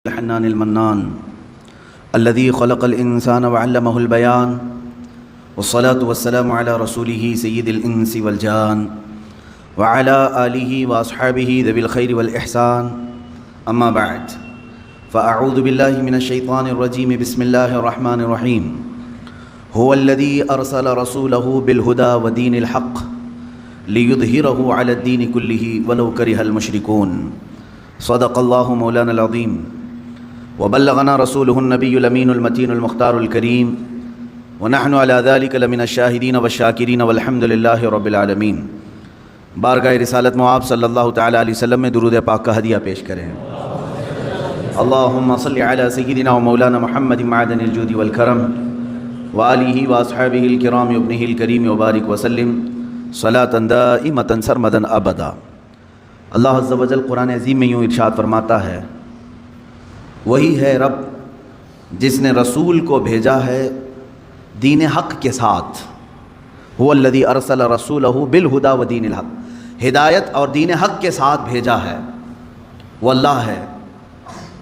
الحنان المنان الذي خلق الإنسان وعلمه البيان والصلاة والسلام على رسوله سيد الإنس والجان وعلى آله وأصحابه ذوي الخير والإحسان أما بعد فأعوذ بالله من الشيطان الرجيم بسم الله الرحمن الرحيم هو الذي أرسل رسوله بالهدى ودين الحق ليظهره على الدين كله ولو كره المشركون صدق الله مولانا العظيم وبلغنا رسوله النبي الأمين المتين المختار الكريم ونحن على ذلك لمن الشاهدين والشاكرين والحمد لله رب العالمين۔ بارگاہ رسالت مآب صلی اللہ تعالیٰ علیہ وسلم میں درود پاک کا ہدیہ پیش کریں۔ اللہم صلی علی سیدنا و مولانا محمد معدن الجود والکرم وآلہ واصحابہ الکرام وابنہ الکریم وبارک وسلم صلاۃ دائمۃ سرمدا ابدا۔ اللہ عز و جل قرآن عظیم میں یوں ارشاد فرماتا ہے، وہی ہے رب جس نے رسول کو بھیجا ہے دین حق کے ساتھ۔ هو الذی ارسل رسولہ بالہدی ودین الحق، ہدایت اور دین حق کے ساتھ بھیجا ہے، وہ اللہ ہے۔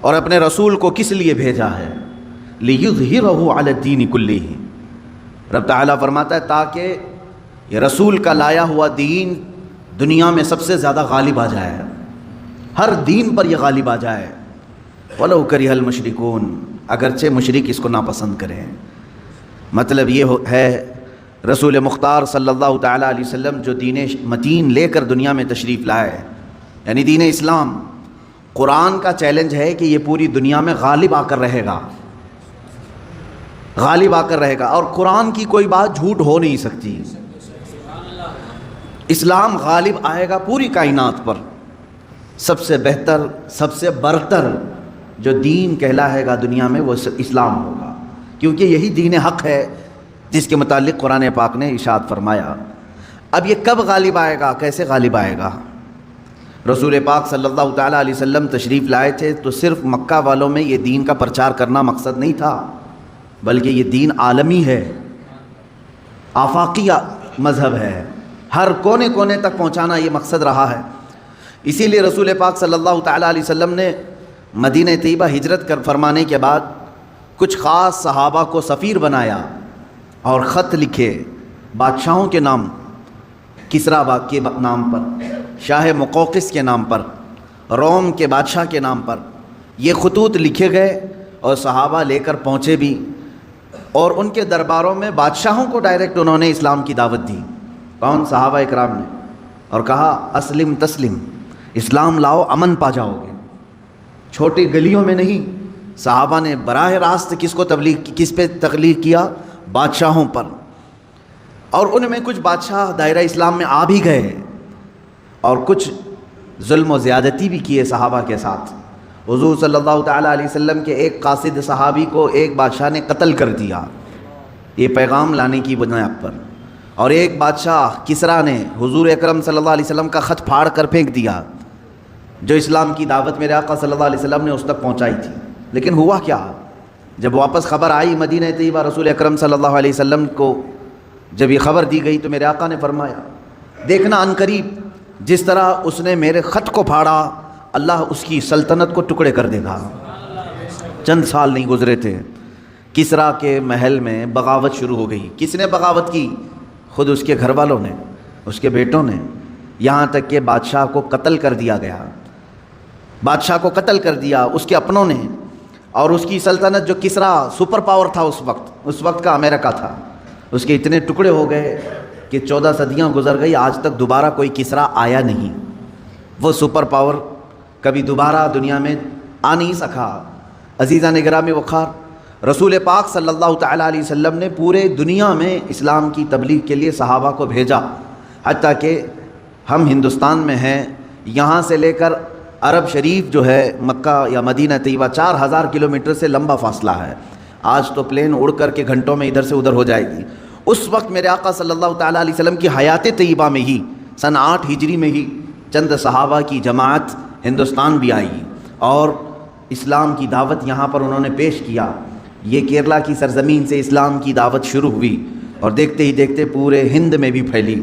اور اپنے رسول کو کس لیے بھیجا ہے؟ لیظہرہ علی الدین کلہ، رب تعالیٰ فرماتا ہے تاکہ یہ رسول کا لایا ہوا دین دنیا میں سب سے زیادہ غالب آ جائے، ہر دین پر یہ غالب آ جائے۔ وَلَوْ كَرِهَ الْمُشْرِكُونَ، اگرچہ مشرک اس کو ناپسند کریں۔ مطلب یہ ہے رسول مختار صلی اللہ تعالیٰ علیہ وسلم جو دین متین لے کر دنیا میں تشریف لائے، یعنی دین اسلام، قرآن کا چیلنج ہے کہ یہ پوری دنیا میں غالب آ کر رہے گا، غالب آ کر رہے گا، اور قرآن کی کوئی بات جھوٹ ہو نہیں سکتی۔ اسلام غالب آئے گا پوری کائنات پر۔ سب سے بہتر، سب سے برتر جو دین کہلائے گا دنیا میں وہ اسلام ہوگا، کیونکہ یہی دین حق ہے جس کے متعلق قرآن پاک نے ارشاد فرمایا۔ اب یہ کب غالب آئے گا، کیسے غالب آئے گا؟ رسول پاک صلی اللہ تعالیٰ علیہ وسلم تشریف لائے تھے تو صرف مکہ والوں میں یہ دین کا پرچار کرنا مقصد نہیں تھا، بلکہ یہ دین عالمی ہے، آفاقی مذہب ہے، ہر کونے کونے تک پہنچانا یہ مقصد رہا ہے۔ اسی لیے رسول پاک صلی اللہ تعالیٰ علیہ وسلم نے مدینہ طیبہ ہجرت کر فرمانے کے بعد کچھ خاص صحابہ کو سفیر بنایا اور خط لکھے بادشاہوں کے نام، کسریٰ کے نام پر، شاہ مقوقس کے نام پر، روم کے بادشاہ کے نام پر یہ خطوط لکھے گئے، اور صحابہ لے کر پہنچے بھی، اور ان کے درباروں میں بادشاہوں کو ڈائریکٹ انہوں نے اسلام کی دعوت دی۔ کون؟ صحابہ اکرام نے، اور کہا اسلم تسلم، اسلام لاؤ امن پا جاؤ گے۔ چھوٹی گلیوں میں نہیں، صحابہ نے براہ راست کس پہ تبلیغ کیا؟ بادشاہوں پر۔ اور ان میں کچھ بادشاہ دائرہ اسلام میں آ بھی گئے، اور کچھ ظلم و زیادتی بھی کیے صحابہ کے ساتھ۔ حضور صلی اللہ تعالیٰ علیہ وسلم کے ایک قاصد صحابی کو ایک بادشاہ نے قتل کر دیا، یہ پیغام لانے کی بنیاد پر۔ اور ایک بادشاہ کسریٰ نے حضور اکرم صلی اللہ علیہ وسلم کا خط پھاڑ کر پھینک دیا، جو اسلام کی دعوت میرے آقا صلی اللہ علیہ وسلم نے اس تک پہنچائی تھی۔ لیکن ہوا کیا؟ جب واپس خبر آئی مدینہ طیبہ، رسول اکرم صلی اللہ علیہ وسلم کو جب یہ خبر دی گئی تو میرے آقا نے فرمایا، دیکھنا عنقریب جس طرح اس نے میرے خط کو پھاڑا، اللہ اس کی سلطنت کو ٹکڑے کر دے گا۔ چند سال نہیں گزرے تھے، کسریٰ کے محل میں بغاوت شروع ہو گئی۔ کس نے بغاوت کی؟ خود اس کے گھر والوں نے، اس کے بیٹوں نے، یہاں تک کہ بادشاہ کو قتل کر دیا گیا۔ بادشاہ کو قتل کر دیا اس کے اپنوں نے، اور اس کی سلطنت جو کسریٰ سپر پاور تھا اس وقت کا امریکہ تھا، اس کے اتنے ٹکڑے ہو گئے کہ 14 صدیاں گزر گئی، آج تک دوبارہ کوئی کسریٰ آیا نہیں۔ وہ سپر پاور کبھی دوبارہ دنیا میں آ نہیں سکا۔ عزیزان گرامی وقار، رسول پاک صلی اللہ تعالیٰ علیہ وسلم نے پورے دنیا میں اسلام کی تبلیغ کے لیے صحابہ کو بھیجا، حتیٰ کہ ہم ہندوستان میں ہیں، یہاں سے لے کر عرب شریف جو ہے مکہ یا مدینہ طیبہ 4000 کلومیٹر سے لمبا فاصلہ ہے۔ آج تو پلین اڑ کر کے گھنٹوں میں ادھر سے ادھر ہو جائے گی۔ اس وقت میرے آقا صلی اللہ تعالیٰ علیہ وسلم کی حیات طیبہ میں ہی سن 8 ہجری میں ہی چند صحابہ کی جماعت ہندوستان بھی آئی، اور اسلام کی دعوت یہاں پر انہوں نے پیش کیا۔ یہ کیرلا کی سرزمین سے اسلام کی دعوت شروع ہوئی، اور دیکھتے ہی دیکھتے پورے ہند میں بھی پھیلی۔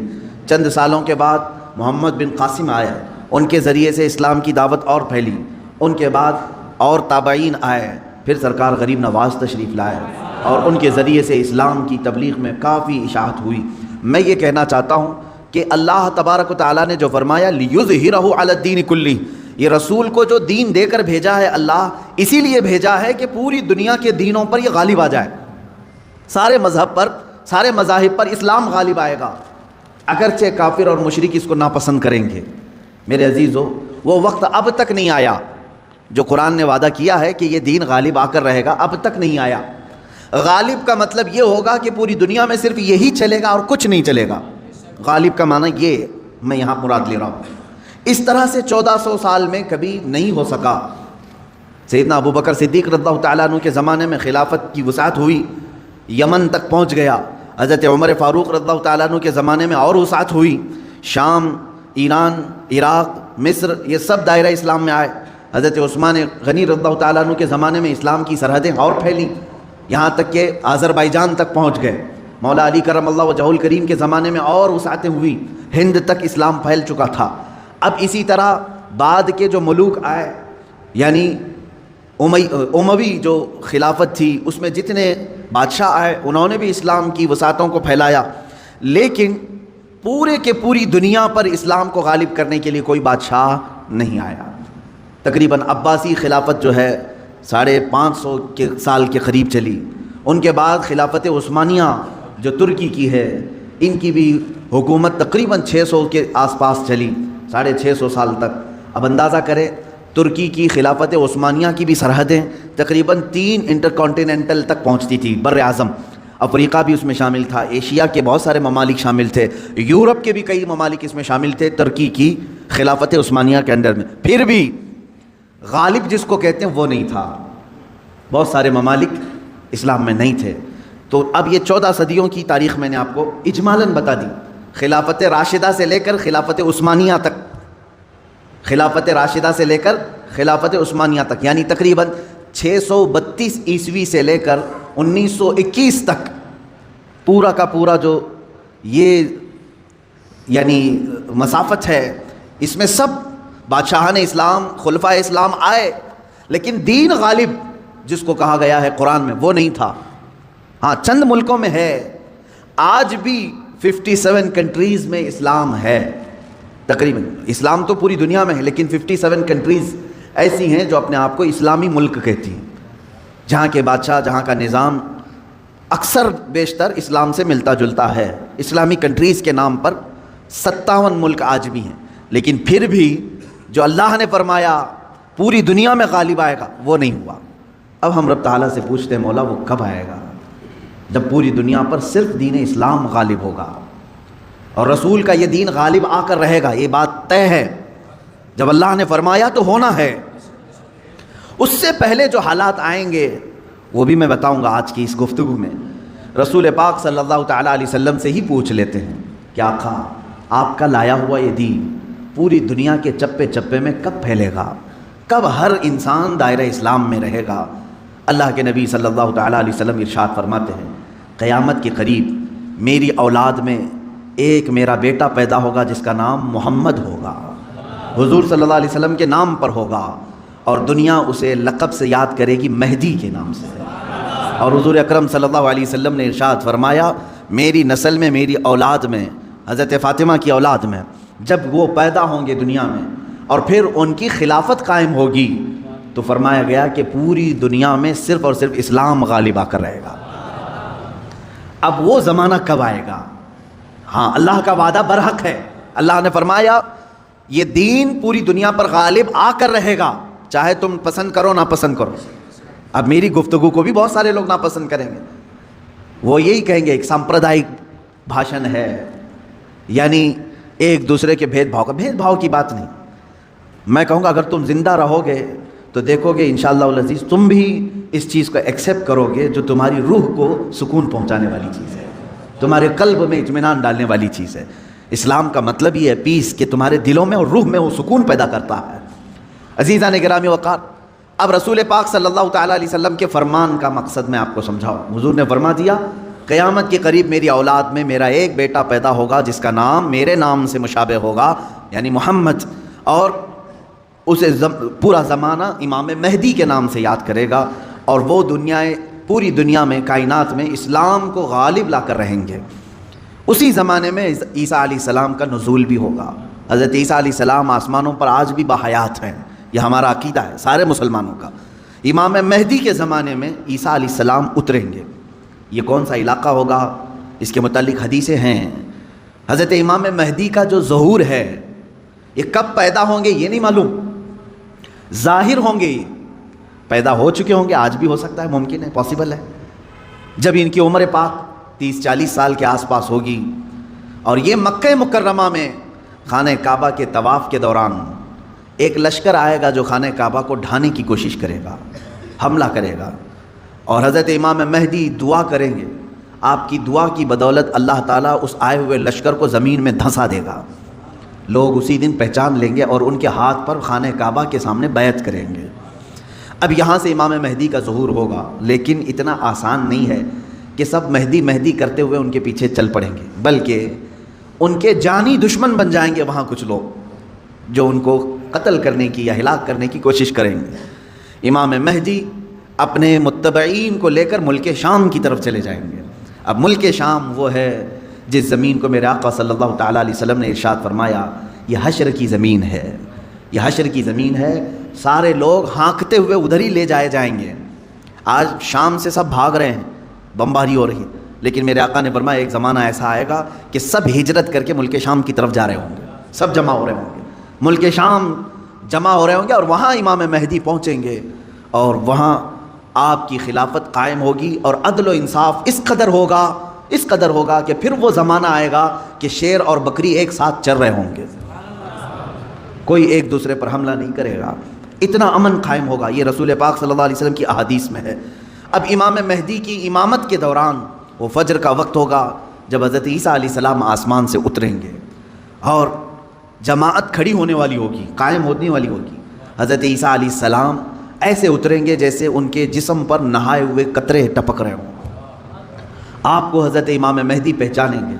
چند سالوں کے بعد محمد بن قاسم آیا، ان کے ذریعے سے اسلام کی دعوت اور پھیلی۔ ان کے بعد اور تابعین آئے، پھر سرکار غریب نواز تشریف لائے اور ان کے ذریعے سے اسلام کی تبلیغ میں کافی اشاعت ہوئی۔ میں یہ کہنا چاہتا ہوں کہ اللہ تبارک و تعالیٰ نے جو فرمایا لِيُظْهِرَهُ عَلَى الدِّينِ كُلِّهِ، یہ رسول کو جو دین دے کر بھیجا ہے اللہ اسی لیے بھیجا ہے کہ پوری دنیا کے دینوں پر یہ غالب آ جائے، سارے مذہب پر، سارے مذاہب پر اسلام غالب آئے گا، اگرچہ کافر اور مشرک اس کو ناپسند کریں گے۔ میرے عزیزو، وہ وقت اب تک نہیں آیا جو قرآن نے وعدہ کیا ہے کہ یہ دین غالب آ کر رہے گا، اب تک نہیں آیا۔ غالب کا مطلب یہ ہوگا کہ پوری دنیا میں صرف یہی چلے گا اور کچھ نہیں چلے گا۔ غالب کا معنی یہ میں یہاں مراد لے رہا ہوں۔ اس طرح سے 1400 سال میں کبھی نہیں ہو سکا۔ سیدنا ابو بکر صدیق رضی اللہ تعالیٰ عنہ کے زمانے میں خلافت کی وسعت ہوئی، یمن تک پہنچ گیا۔ حضرت عمر فاروق رضی اللہ تعالیٰ عنہ کے زمانے میں اور وسعت ہوئی، شام، ایران، عراق، مصر، یہ سب دائرہ اسلام میں آئے۔ حضرت عثمان غنی رضی اللہ تعالیٰ عنہ کے زمانے میں اسلام کی سرحدیں اور پھیلیں، یہاں تک کہ آذربائیجان تک پہنچ گئے۔ مولا علی کرم اللہ وجہہ الکریم کے زمانے میں اور وسعتیں ہوئی، ہند تک اسلام پھیل چکا تھا۔ اب اسی طرح بعد کے جو ملوک آئے، یعنی اموی جو خلافت تھی، اس میں جتنے بادشاہ آئے انہوں نے بھی اسلام کی وسعتوں کو پھیلایا، لیکن پورے کے پوری دنیا پر اسلام کو غالب کرنے کے لیے کوئی بادشاہ نہیں آیا۔ تقریباً عباسی خلافت جو ہے 550 سال کے قریب چلی، ان کے بعد خلافت عثمانیہ جو ترکی کی ہے، ان کی بھی حکومت تقریباً 600 کے آس پاس چلی، 650 سال تک۔ اب اندازہ کریں ترکی کی خلافت عثمانیہ کی بھی سرحدیں تقریباً 3 انٹرکانٹیننٹل تک پہنچتی تھی، بر اعظم۔ افریقہ بھی اس میں شامل تھا، ایشیا کے بہت سارے ممالک شامل تھے، یورپ کے بھی کئی ممالک اس میں شامل تھے ترکی کی خلافت عثمانیہ کے انڈر میں۔ پھر بھی غالب جس کو کہتے ہیں وہ نہیں تھا، بہت سارے ممالک اسلام میں نہیں تھے۔ تو اب یہ 14 صدیوں کی تاریخ میں نے آپ کو اجمالاً بتا دی، خلافت راشدہ سے لے کر خلافت عثمانیہ تک، خلافت راشدہ سے لے کر خلافت عثمانیہ تک، یعنی تقریباً 632 عیسوی سے لے کر 1921 تک پورا کا پورا جو یہ یعنی مسافت ہے، اس میں سب بادشاہان اسلام، خلفائے اسلام آئے، لیکن دین غالب جس کو کہا گیا ہے قرآن میں وہ نہیں تھا۔ ہاں چند ملکوں میں ہے، آج بھی 57 کنٹریز میں اسلام ہے تقریباً۔ اسلام تو پوری دنیا میں ہے، لیکن 57 کنٹریز ایسی ہیں جو اپنے آپ کو اسلامی ملک کہتی ہیں، جہاں کے بادشاہ، جہاں کا نظام اکثر بیشتر اسلام سے ملتا جلتا ہے۔ اسلامی کنٹریز کے نام پر 57 ملک آج بھی ہیں، لیکن پھر بھی جو اللہ نے فرمایا پوری دنیا میں غالب آئے گا وہ نہیں ہوا۔ اب ہم رب تعالیٰ سے پوچھتے ہیں مولا وہ کب آئے گا جب پوری دنیا پر صرف دین اسلام غالب ہوگا اور رسول کا یہ دین غالب آ کر رہے گا، یہ بات طے ہے۔ جب اللہ نے فرمایا تو ہونا ہے۔ اس سے پہلے جو حالات آئیں گے وہ بھی میں بتاؤں گا آج کی اس گفتگو میں۔ رسول پاک صلی اللہ تعالیٰ علیہ وسلم سے ہی پوچھ لیتے ہیں کہ آقا آپ کا لایا ہوا یہ دین پوری دنیا کے چپے چپے میں کب پھیلے گا، کب ہر انسان دائرہ اسلام میں رہے گا؟ اللہ کے نبی صلی اللہ تعالیٰ علیہ وسلم ارشاد فرماتے ہیں قیامت کے قریب میری اولاد میں ایک میرا بیٹا پیدا ہوگا جس کا نام محمد ہوگا، حضور صلی اللہ علیہ وسلم کے نام پر ہوگا، اور دنیا اسے لقب سے یاد کرے گی مہدی کے نام سے۔ اور حضور اکرم صلی اللہ علیہ وسلم نے ارشاد فرمایا میری نسل میں، میری اولاد میں، حضرت فاطمہ کی اولاد میں جب وہ پیدا ہوں گے دنیا میں اور پھر ان کی خلافت قائم ہوگی تو فرمایا گیا کہ پوری دنیا میں صرف اور صرف اسلام غالب آ کر رہے گا۔ اب وہ زمانہ کب آئے گا؟ ہاں اللہ کا وعدہ برحق ہے، اللہ نے فرمایا یہ دین پوری دنیا پر غالب آ کر رہے گا، چاہے تم پسند کرو نہ پسند کرو۔ اب میری گفتگو کو بھی بہت سارے لوگ ناپسند کریں گے، وہ یہی کہیں گے ایک سامپردائک بھاشن ہے، یعنی ایک دوسرے کے بھید بھاؤ کی بات نہیں۔ میں کہوں گا اگر تم زندہ رہو گے تو دیکھو گے انشاءاللہ العزیز تم بھی اس چیز کو ایکسیپٹ کرو گے جو تمہاری روح کو سکون پہنچانے والی چیز ہے، تمہارے قلب میں اطمینان ڈالنے والی چیز ہے۔ اسلام کا مطلب یہ ہے پیس، کہ تمہارے دلوں میں اور روح میں وہ سکون پیدا کرتا ہے۔ عزیزان گرامی وقار، اب رسول پاک صلی اللہ تعالیٰ علیہ وسلم کے فرمان کا مقصد میں آپ کو سمجھاؤں۔ حضور نے فرما دیا قیامت کے قریب میری اولاد میں میرا ایک بیٹا پیدا ہوگا جس کا نام میرے نام سے مشابہ ہوگا، یعنی محمد، اور اسے پورا زمانہ امام مہدی کے نام سے یاد کرے گا، اور وہ پوری دنیا میں، کائنات میں اسلام کو غالب لا کر رہیں گے۔ اسی زمانے میں عیسیٰ علیہ السلام کا نزول بھی ہوگا۔ حضرت عیسیٰ علیہ السلام آسمانوں پر آج بھی باحیات ہیں، یہ ہمارا عقیدہ ہے سارے مسلمانوں کا۔ امام مہدی کے زمانے میں عیسیٰ علیہ السلام اتریں گے۔ یہ کون سا علاقہ ہوگا، اس کے متعلق حدیثیں ہیں۔ حضرت امام مہدی کا جو ظہور ہے، یہ کب پیدا ہوں گے یہ نہیں معلوم، ظاہر ہوں گے، پیدا ہو چکے ہوں گے، آج بھی ہو سکتا ہے، ممکن ہے، پاسبل ہے۔ جب ان کی عمر پاک 30-40 سال کے آس پاس ہوگی، اور یہ مکہ مکرمہ میں خانہ کعبہ کے طواف کے دوران ایک لشکر آئے گا جو خانہ کعبہ کو ڈھانے کی کوشش کرے گا، حملہ کرے گا، اور حضرت امام مہدی دعا کریں گے۔ آپ کی دعا کی بدولت اللہ تعالیٰ اس آئے ہوئے لشکر کو زمین میں دھنسا دے گا۔ لوگ اسی دن پہچان لیں گے اور ان کے ہاتھ پر خانہ کعبہ کے سامنے بیعت کریں گے۔ اب یہاں سے امام مہدی کا ظہور ہوگا، لیکن اتنا آسان نہیں ہے کہ سب مہدی مہدی کرتے ہوئے ان کے پیچھے چل پڑیں گے، بلکہ ان کے جانی دشمن بن جائیں گے وہاں کچھ لوگ جو ان کو قتل کرنے کی یا ہلاک کرنے کی کوشش کریں گے۔ امام مہدی اپنے متبعین کو لے کر ملک شام کی طرف چلے جائیں گے۔ اب ملک شام وہ ہے جس زمین کو میرے آقا صلی اللہ تعالیٰ علیہ وسلم نے ارشاد فرمایا یہ حشر کی زمین ہے، یہ حشر کی زمین ہے، سارے لوگ ہانکتے ہوئے ادھر ہی لے جائے جائیں گے۔ آج شام سے سب بھاگ رہے ہیں، بمباری ہو رہی ہے، لیکن میرے آقا نے فرمایا ایک زمانہ ایسا آئے گا کہ سب ہجرت کر کے ملک شام کی طرف جا رہے ہوں گے، سب جمع ہو رہے ہوں گے، ملک شام جمع ہو رہے ہوں گے، اور وہاں امام مہدی پہنچیں گے، اور وہاں آپ کی خلافت قائم ہوگی، اور عدل و انصاف اس قدر ہوگا کہ پھر وہ زمانہ آئے گا کہ شیر اور بکری ایک ساتھ چر رہے ہوں گے، کوئی ایک دوسرے پر حملہ نہیں کرے گا، اتنا امن قائم ہوگا۔ یہ رسول پاک صلی اللہ علیہ وسلم کی احادیث میں ہے۔ اب امام مہدی کی امامت کے دوران وہ فجر کا وقت ہوگا جب حضرت عیسیٰ علیہ السلام آسمان سے اتریں گے، اور جماعت کھڑی ہونے والی ہوگی، قائم ہونے والی ہوگی۔ حضرت عیسیٰ علیہ السلام ایسے اتریں گے جیسے ان کے جسم پر نہائے ہوئے قطرے ٹپک رہے ہوں۔ آپ کو حضرت امام مہدی پہچانیں گے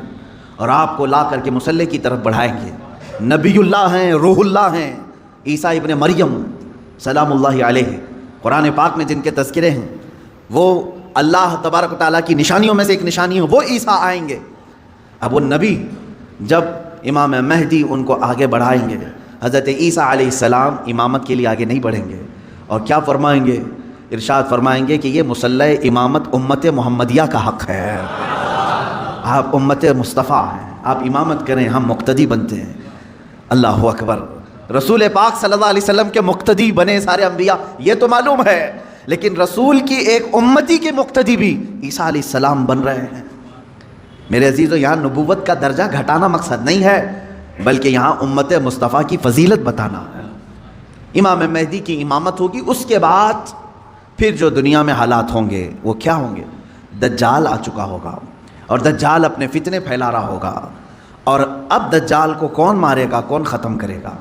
اور آپ کو لا کر کے مصلی کی طرف بڑھائیں گے۔ نبی اللہ ہیں، روح اللہ ہیں، عیسیٰ ابن مریم سلام اللہ علیہ، قرآن پاک میں جن کے تذکرے ہیں، وہ اللہ تبارک و تعالیٰ کی نشانیوں میں سے ایک نشانی ہے، وہ عیسیٰ آئیں گے۔ اب وہ نبی جب امام مہدی ان کو آگے بڑھائیں گے، حضرت عیسیٰ علیہ السلام امامت کے لیے آگے نہیں بڑھیں گے، اور کیا فرمائیں گے؟ ارشاد فرمائیں گے کہ یہ مصلی امامت امت محمدیہ کا حق ہے، آپ امت مصطفیٰ ہیں، آپ امامت کریں، ہم مقتدی بنتے ہیں۔ اللہ اکبر، رسول پاک صلی اللہ علیہ وسلم کے مقتدی بنے سارے انبیاء، یہ تو معلوم ہے، لیکن رسول کی ایک امتی کے مقتدی بھی عیسیٰ علیہ السلام بن رہے ہیں۔ میرے عزیزو، یہاں نبوت کا درجہ گھٹانا مقصد نہیں ہے، بلکہ یہاں امت مصطفیٰ کی فضیلت بتانا ہے۔ امام مہدی کی امامت ہوگی، اس کے بعد پھر جو دنیا میں حالات ہوں گے وہ کیا ہوں گے؟ دجال آ چکا ہوگا، اور دجال اپنے فتنے پھیلا رہا ہوگا، اور اب دجال کو کون مارے گا، کون ختم کرے گا؟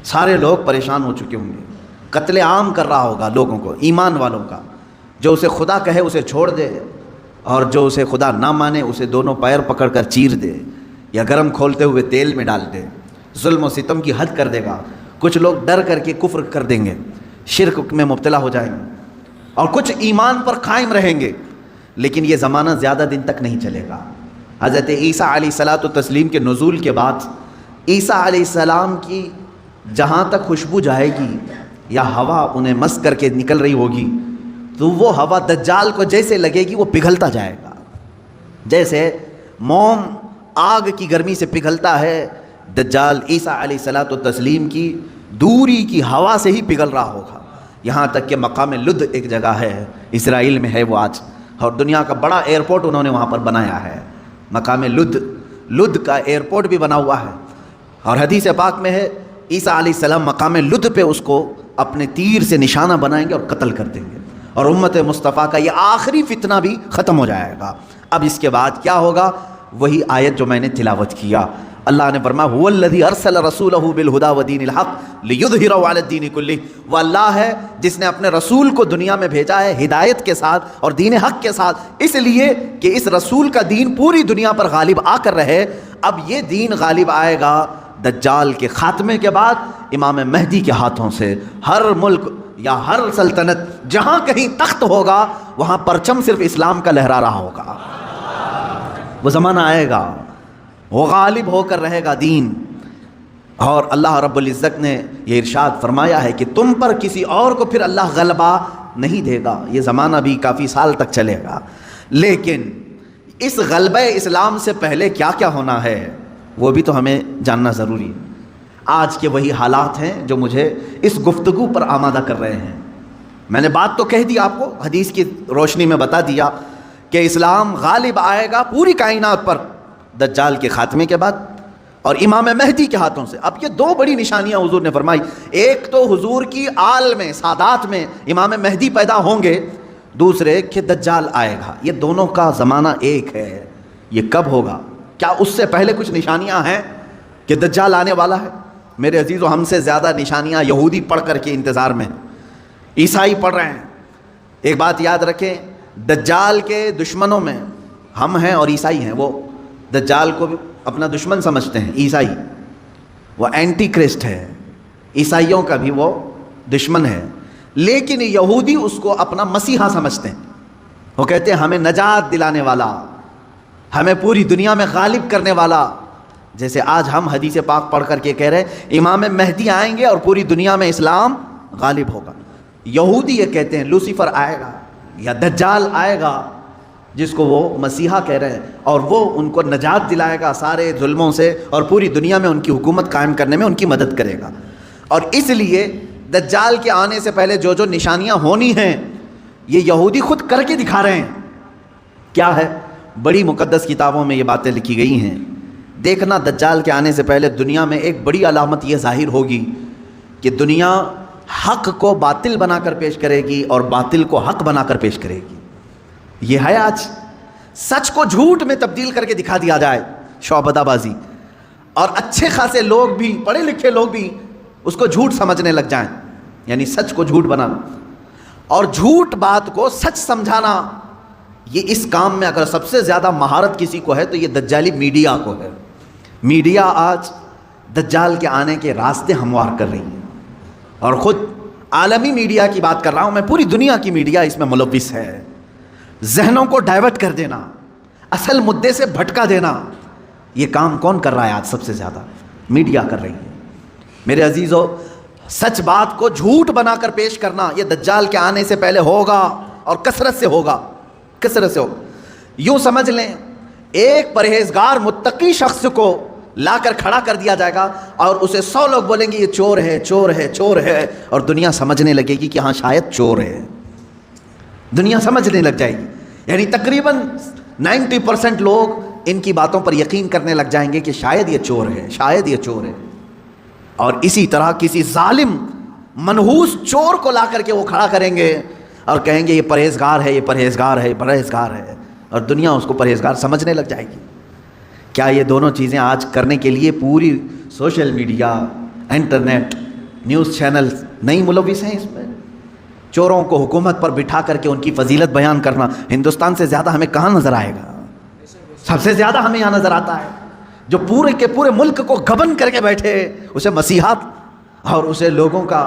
سارے لوگ پریشان ہو چکے ہوں گے، قتل عام کر رہا ہوگا لوگوں کو، ایمان والوں کا، جو اسے خدا کہے اسے چھوڑ دے، اور جو اسے خدا نہ مانے اسے دونوں پیر پکڑ کر چیر دے یا گرم کھولتے ہوئے تیل میں ڈال دے، ظلم و ستم کی حد کر دے گا۔ کچھ لوگ ڈر کر کے کفر کر دیں گے، شرک میں مبتلا ہو جائیں گے، اور کچھ ایمان پر قائم رہیں گے، لیکن یہ زمانہ زیادہ دن تک نہیں چلے گا۔ حضرت عیسیٰ علیہ الصلاۃ والتسلیم کے نزول کے بعد عیسیٰ علیہ السلام کی جہاں تک خوشبو جائے گی یا ہوا انہیں مس کر کے نکل رہی ہوگی، تو وہ ہوا دجال کو جیسے لگے گی وہ پگھلتا جائے گا، جیسے موم آگ کی گرمی سے پگھلتا ہے، دجال عیسیٰ علیہ الصلاۃ والتسلیم کی دوری کی ہوا سے ہی پگھل رہا ہوگا، یہاں تک کہ مقام لد ایک جگہ ہے، اسرائیل میں ہے وہ آج، اور دنیا کا بڑا ایئرپورٹ انہوں نے وہاں پر بنایا ہے، مقام لد کا ایئرپورٹ بھی بنا ہوا ہے، اور حدیث پاک میں ہے عیسیٰ علیہ السلام مقام لد پہ اس کو اپنے تیر سے نشانہ بنائیں گے اور قتل کر دیں گے، اور امت مصطفیٰ کا یہ آخری فتنہ بھی ختم ہو جائے گا۔ اب اس کے بعد کیا ہوگا؟ وہی آیت جو میں نے تلاوت کیا، اللہ نے فرمایا هو الذی ارسل رسولہ بالہدی ودین الحق لیظہرہ علی الدین کلہ، وہ اللہ ہے جس نے اپنے رسول کو دنیا میں بھیجا ہے ہدایت کے ساتھ اور دین حق کے ساتھ، اس لیے کہ اس رسول کا دین پوری دنیا پر غالب آ کر رہے۔ اب یہ دین غالب آئے گا دجال کے خاتمے کے بعد امام مہدی کے ہاتھوں سے ہر ملک یا ہر سلطنت جہاں کہیں تخت ہوگا وہاں پرچم صرف اسلام کا لہرا رہا ہوگا. وہ زمانہ آئے گا، وہ غالب ہو کر رہے گا دین. اور اللہ رب العزت نے یہ ارشاد فرمایا ہے کہ تم پر کسی اور کو پھر اللہ غلبہ نہیں دے گا. یہ زمانہ بھی کافی سال تک چلے گا، لیکن اس غلبہ اسلام سے پہلے کیا کیا ہونا ہے وہ بھی تو ہمیں جاننا ضروری ہے. آج کے وہی حالات ہیں جو مجھے اس گفتگو پر آمادہ کر رہے ہیں. میں نے بات تو کہہ دی آپ کو، حدیث کی روشنی میں بتا دیا کہ اسلام غالب آئے گا پوری کائنات پر دجال کے خاتمے کے بعد اور امام مہدی کے ہاتھوں سے. اب یہ دو بڑی نشانیاں حضور نے فرمائی. ایک تو حضور کی آل میں سادات میں امام مہدی پیدا ہوں گے، دوسرے کہ دجال آئے گا. یہ دونوں کا زمانہ ایک ہے. یہ کب ہوگا؟ کیا اس سے پہلے کچھ نشانیاں ہیں کہ دجال آنے والا ہے؟ میرے عزیزو، ہم سے زیادہ نشانیاں یہودی پڑھ کر کے انتظار میں، عیسائی پڑھ رہے ہیں. ایک بات یاد رکھیں، دجال کے دشمنوں میں ہم ہیں اور عیسائی ہیں. وہ دجال کو بھی اپنا دشمن سمجھتے ہیں. عیسائی وہ اینٹی کرسٹ ہے، عیسائیوں کا بھی وہ دشمن ہے. لیکن یہودی اس کو اپنا مسیحا سمجھتے ہیں. وہ کہتے ہیں ہمیں نجات دلانے والا، ہمیں پوری دنیا میں غالب کرنے والا. جیسے آج ہم حدیث پاک پڑھ کر کے کہہ رہے ہیں امام مہدی آئیں گے اور پوری دنیا میں اسلام غالب ہوگا. یہودی یہ کہتے ہیں لوسیفر آئے گا یا دجال آئے گا، جس کو وہ مسیحا کہہ رہے ہیں، اور وہ ان کو نجات دلائے گا سارے ظلموں سے اور پوری دنیا میں ان کی حکومت قائم کرنے میں ان کی مدد کرے گا. اور اس لیے دجال کے آنے سے پہلے جو جو نشانیاں ہونی ہیں یہ یہودی خود کر کے دکھا رہے ہیں. کیا ہے؟ بڑی مقدس کتابوں میں یہ باتیں لکھی گئی ہیں. دیکھنا دجال کے آنے سے پہلے دنیا میں ایک بڑی علامت یہ ظاہر ہوگی کہ دنیا حق کو باطل بنا کر پیش کرے گی اور باطل کو حق بنا کر پیش کرے گی. یہ ہے آج سچ کو جھوٹ میں تبدیل کر کے دکھا دیا جائے، شعبدہ بازی، اور اچھے خاصے لوگ بھی، پڑھے لکھے لوگ بھی اس کو جھوٹ سمجھنے لگ جائیں. یعنی سچ کو جھوٹ بنانا اور جھوٹ بات کو سچ سمجھانا. یہ اس کام میں اگر سب سے زیادہ مہارت کسی کو ہے تو یہ دجالی میڈیا کو ہے. میڈیا آج دجال کے آنے کے راستے ہموار کر رہی ہے، اور خود عالمی میڈیا کی بات کر رہا ہوں میں، پوری دنیا کی میڈیا اس میں ملوث ہے. ذہنوں کو ڈائیورٹ کر دینا، اصل مدے سے بھٹکا دینا، یہ کام کون کر رہا ہے آج؟ سب سے زیادہ میڈیا کر رہی ہے. میرے عزیزو، سچ بات کو جھوٹ بنا کر پیش کرنا یہ دجال کے آنے سے پہلے ہوگا اور کثرت سے ہوگا، کثرت سے ہوگا. یوں سمجھ لیں ایک پرہیزگار متقی شخص کو لا کر کھڑا کر دیا جائے گا اور اسے 100 لوگ بولیں گے یہ چور ہے، چور ہے، چور ہے، اور دنیا سمجھنے لگے گی کہ ہاں شاید چور ہے. دنیا سمجھنے لگ جائے گی. یعنی تقریباً 90% لوگ ان کی باتوں پر یقین کرنے لگ جائیں گے کہ شاید یہ چور ہے، شاید یہ چور ہے. اور اسی طرح کسی ظالم منحوس چور کو لا کر کے وہ کھڑا کریں گے اور کہیں گے یہ پرہیزگار ہے، یہ پرہیزگار ہے، یہ پرہیزگار ہے، اور دنیا اس کو پرہیزگار سمجھنے لگ جائے گی. کیا یہ دونوں چیزیں آج کرنے کے لیے پوری social media, internet, news channel نہیں ملوث ہیں اس میں؟ چوروں کو حکومت پر بٹھا کر کے ان کی فضیلت بیان کرنا ہندوستان سے زیادہ ہمیں کہاں نظر آئے گا؟ سب سے زیادہ ہمیں یہاں نظر آتا ہے جو پورے کے پورے ملک کو گبن کر کے بیٹھے، اسے مسیحات اور اسے لوگوں کا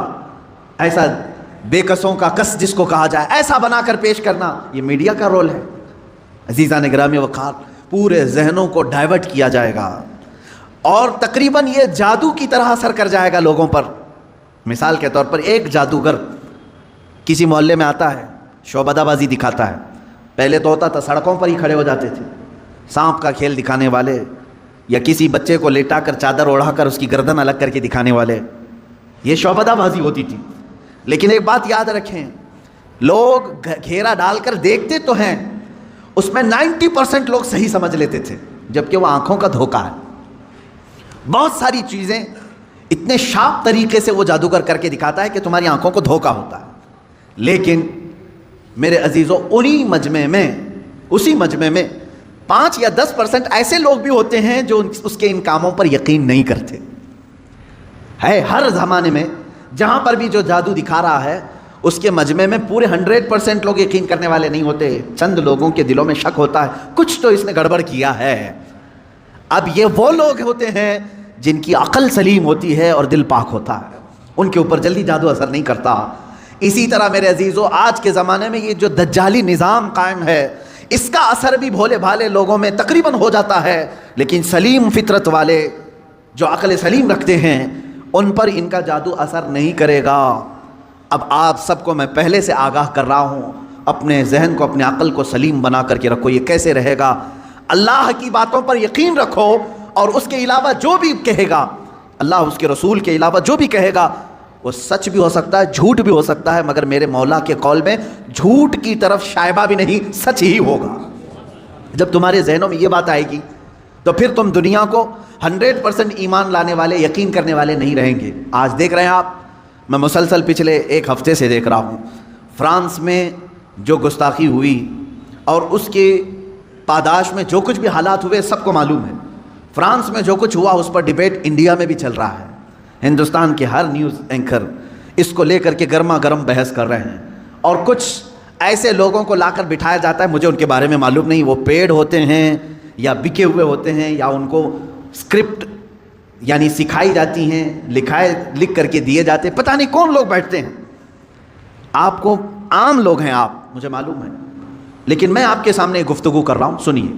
ایسا بے کسوں کا کس جس کو کہا جائے ایسا بنا کر پیش کرنا، یہ میڈیا کا رول ہے. عزیزان گرامی وقار، پورے ذہنوں کو ڈائیورٹ کیا جائے گا اور تقریباً یہ جادو کی طرح اثر کر جائے گا لوگوں پر. مثال کے طور پر ایک جادوگر کسی محلے میں آتا ہے، شعبدہ بازی دکھاتا ہے. پہلے تو ہوتا تھا سڑکوں پر ہی کھڑے ہو جاتے تھے سانپ کا کھیل دکھانے والے، یا کسی بچے کو لیٹا کر چادر اوڑھا کر اس کی گردن الگ کر کے دکھانے والے. یہ شعبدہ بازی ہوتی تھی. لیکن ایک بات یاد رکھیں، لوگ گھیرا ڈال کر دیکھتے تو ہیں، اس میں 90% لوگ صحیح سمجھ لیتے تھے، جبکہ وہ آنکھوں کا دھوکہ ہے. بہت ساری چیزیں اتنے شارپ طریقے سے وہ جادوگر کر کے دکھاتا ہے کہ تمہاری آنکھوں کو دھوکہ ہوتا ہے. لیکن میرے عزیزو، اسی مجمع میں 5 یا 10% ایسے لوگ بھی ہوتے ہیں جو اس کے ان کاموں پر یقین نہیں کرتے. ہے ہر زمانے میں جہاں پر بھی جو جادو دکھا رہا ہے اس کے مجمع میں پورے 100% لوگ یقین کرنے والے نہیں ہوتے. چند لوگوں کے دلوں میں شک ہوتا ہے کچھ تو اس نے گڑبڑ کیا ہے. اب یہ وہ لوگ ہوتے ہیں جن کی عقل سلیم ہوتی ہے اور دل پاک ہوتا ہے، ان کے اوپر جلدی جادو اثر نہیں کرتا۔ اسی طرح میرے عزیزو آج کے زمانے میں یہ جو دجالی نظام قائم ہے، اس کا اثر بھی بھولے بھالے لوگوں میں تقریباً ہو جاتا ہے، لیکن سلیم فطرت والے جو عقل سلیم رکھتے ہیں ان پر ان کا جادو اثر نہیں کرے گا۔ اب آپ سب کو میں پہلے سے آگاہ کر رہا ہوں، اپنے ذہن کو اپنے عقل کو سلیم بنا کر کے رکھو۔ یہ کیسے رہے گا؟ اللہ کی باتوں پر یقین رکھو، اور اس کے علاوہ جو بھی کہے گا، اللہ اس کے رسول کے علاوہ جو بھی کہے گا وہ سچ بھی ہو سکتا ہے، جھوٹ بھی ہو سکتا ہے، مگر میرے مولا کے قول میں جھوٹ کی طرف شائبہ بھی نہیں، سچ ہی ہوگا۔ جب تمہارے ذہنوں میں یہ بات آئے گی تو پھر تم دنیا کو 100% ایمان لانے والے، یقین کرنے والے نہیں رہیں گے۔ آج دیکھ رہے ہیں آپ، میں مسلسل پچھلے ایک ہفتے سے دیکھ رہا ہوں، فرانس میں جو گستاخی ہوئی اور اس کے پاداش میں جو کچھ بھی حالات ہوئے سب کو معلوم ہے۔ فرانس میں جو کچھ ہوا اس پر ڈیبیٹ انڈیا میں بھی چل رہا ہے۔ ہندوستان کے ہر نیوز اینکر اس کو لے کر کے گرما گرم بحث کر رہے ہیں، اور کچھ ایسے لوگوں کو لا کر بٹھایا جاتا ہے، مجھے ان کے بارے میں معلوم نہیں، وہ پیڈ ہوتے ہیں یا بکے ہوئے ہوتے ہیں، یا ان کو اسکرپٹ یعنی سکھائی جاتی ہیں، لکھ کر کے دیے جاتے ہیں، پتہ نہیں کون لوگ بیٹھتے ہیں۔ آپ کو عام لوگ ہیں آپ، مجھے معلوم ہے، لیکن میں آپ کے سامنے گفتگو کر رہا ہوں، سنیے۔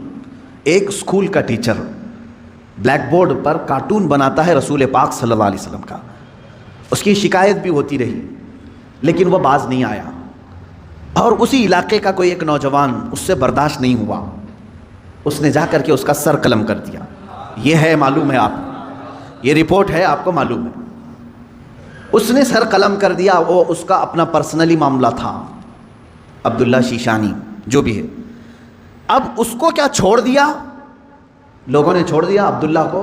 ایک اسکول کا ٹیچر بلیک بورڈ پر کارٹون بناتا ہے رسول پاک صلی اللہ علیہ وسلم کا، اس کی شکایت بھی ہوتی رہی لیکن وہ باز نہیں آیا، اور اسی علاقے کا کوئی ایک نوجوان اس سے برداشت نہیں ہوا، اس نے جا کر کے اس کا سر قلم کر دیا۔ یہ ہے، معلوم ہے آپ، یہ رپورٹ ہے، آپ کو معلوم ہے۔ اس نے سر قلم کر دیا، وہ اس کا اپنا پرسنلی معاملہ تھا، عبداللہ شیشانی جو بھی ہے۔ اب اس کو کیا چھوڑ دیا؟ لوگوں نے چھوڑ دیا عبداللہ کو،